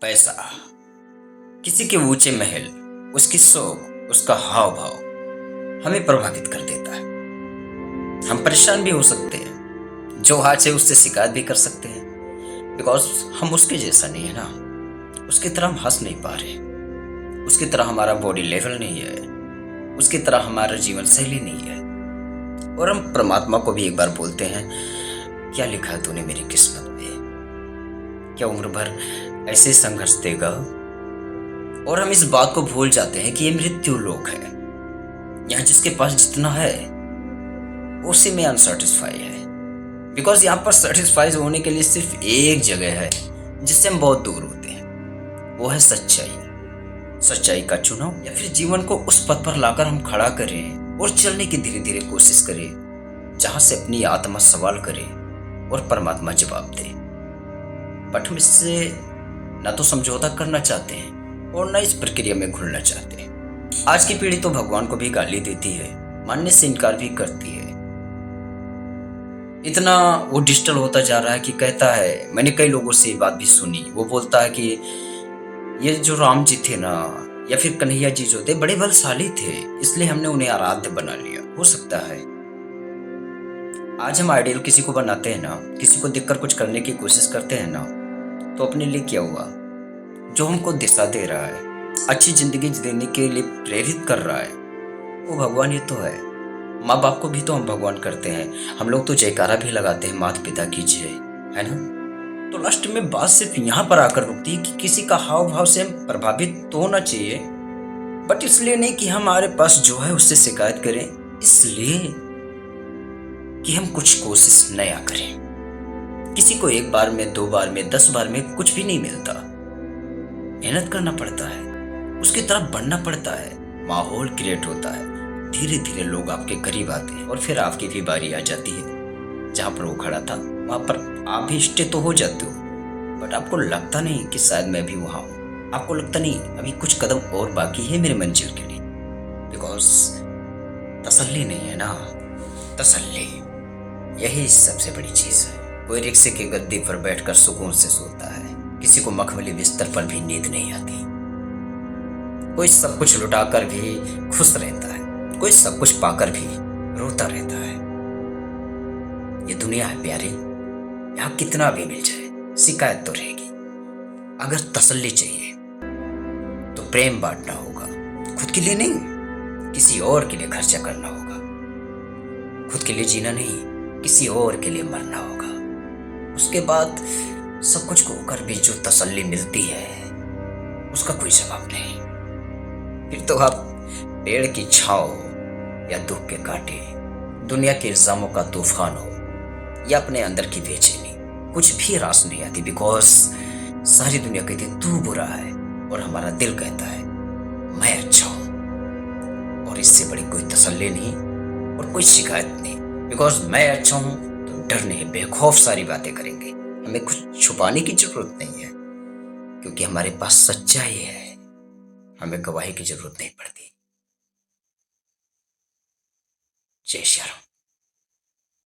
पैसा, किसी के ऊंचे महल, उसकी शौक, उसका हाव भाव हमें प्रभावित कर देता है। हम परेशान भी हो सकते हैं, जो हाथ से उससे शिकायत भी कर सकते हैं, बिकॉज हम उसके जैसा नहीं है ना। उसकी तरह हम हंस नहीं पा रहे, उसकी तरह हमारा बॉडी लेवल नहीं है, उसकी तरह हमारा जीवन शैली नहीं है। और हम परमात्मा को भी एक बार बोलते हैं, क्या लिखा है तूने मेरी किस्मत में? क्या उम्र भर ऐसे संघर्ष देगा? और हम इस बात को भूल जाते हैं कि ये मृत्यु लोक है। यहाँ जिसके पास जितना है उसी में अनसेटिस्फाई है। बिकॉज यहाँ पर सेटिस्फाइज होने के लिए सिर्फ एक जगह है जिससे हम बहुत दूर होते हैं, वो है सच्चाई। सच्चाई का चुनाव, या फिर जीवन को उस पथ पर लाकर हम खड़ा करें और चलने की धीरे धीरे कोशिश करें, जहां से अपनी आत्मा सवाल करे और परमात्मा जवाब दे। बट हम इससे ना तो समझौता करना चाहते हैं और ना इस प्रक्रिया में घुलना चाहते हैं। आज की पीढ़ी तो भगवान को भी गाली देती है, मानने से इनकार भी करती है। इतना वो डिजिटल होता जा रहा है कि कहता है, मैंने कई लोगों से ये बात भी सुनी, वो बोलता है कि ये जो राम जी थे ना, या फिर कन्हैया जी जो थे, बड़े बलशाली थे, इसलिए हमने उन्हें आराध्य बना लिया। हो सकता है आज हम आइडियल किसी को बनाते हैं ना, किसी को देखकर कुछ करने की कोशिश करते हैं ना, तो अपने लिए क्या हुआ? जो हमको दिशा दे रहा है, अच्छी जिंदगी देने के लिए प्रेरित कर रहा है, वो भगवान ही तो है। माँ बाप को भी तो हम भगवान करते हैं, हम लोग तो जयकारा भी लगाते हैं, माता पिता की जय, है ना? तो लास्ट में बात सिर्फ यहाँ पर आकर रुकती है कि किसी का हाव भाव से हम प्रभावित तो होना चाहिए, बट इसलिए नहीं कि हमारे पास जो है उससे शिकायत करें, इसलिए कि हम कुछ कोशिश नया करें। किसी को एक बार में, दो बार में, 10 बार में कुछ भी नहीं मिलता। मेहनत करना पड़ता है, उसकी तरफ बढ़ना पड़ता है, माहौल क्रिएट होता है, धीरे धीरे लोग आपके करीब आते हैं और फिर आपकी भी बारी आ जाती है। जहां पर वो खड़ा था वहां पर आप भी स्टे तो हो जाते हो, बट आपको लगता नहीं कि शायद मैं भी वहां हूं। आपको लगता नहीं अभी कुछ कदम और बाकी है मेरे मंजिल के लिए। बिकॉज तसल्ली नहीं है ना। तसल्ली, यही सबसे बड़ी चीज है। कोई रिक्शे के गद्दे पर बैठकर सुकून से सोता है, किसी को मखमली बिस्तर पर भी नींद नहीं आती। कोई सब कुछ लुटाकर भी खुश रहता है, कोई सब कुछ पाकर भी रोता रहता है। ये दुनिया है प्यारे, यहाँ कितना भी मिल जाए शिकायत तो रहेगी। अगर तसल्ली चाहिए तो प्रेम बांटना होगा, खुद के लिए नहीं, किसी और के लिए खर्चा करना होगा। खुद के लिए जीना नहीं, किसी और के लिए मरना होगा। उसके बाद सब कुछ को होकर भी जो तसल्ली मिलती है उसका कोई जवाब नहीं। फिर तो आप पेड़ की छांव या दुख के कांटे, दुनिया के इल्जामों का तूफान हो या अपने अंदर की बेचैनी, कुछ भी रास नहीं आती। बिकॉज सारी दुनिया कहती है तू बुरा है और हमारा दिल कहता है मैं अच्छा हूं। और इससे बड़ी कोई तसल्ली नहीं और कोई शिकायत नहीं। बिकॉज मैं अच्छा हूं तो डर नहीं, बेखौफ सारी बातें करेंगे। हमें कुछ छुपाने की जरूरत नहीं है, क्योंकि हमारे पास सच्चाई है। हमें गवाही की जरूरत नहीं पड़ती। जय श्री राम।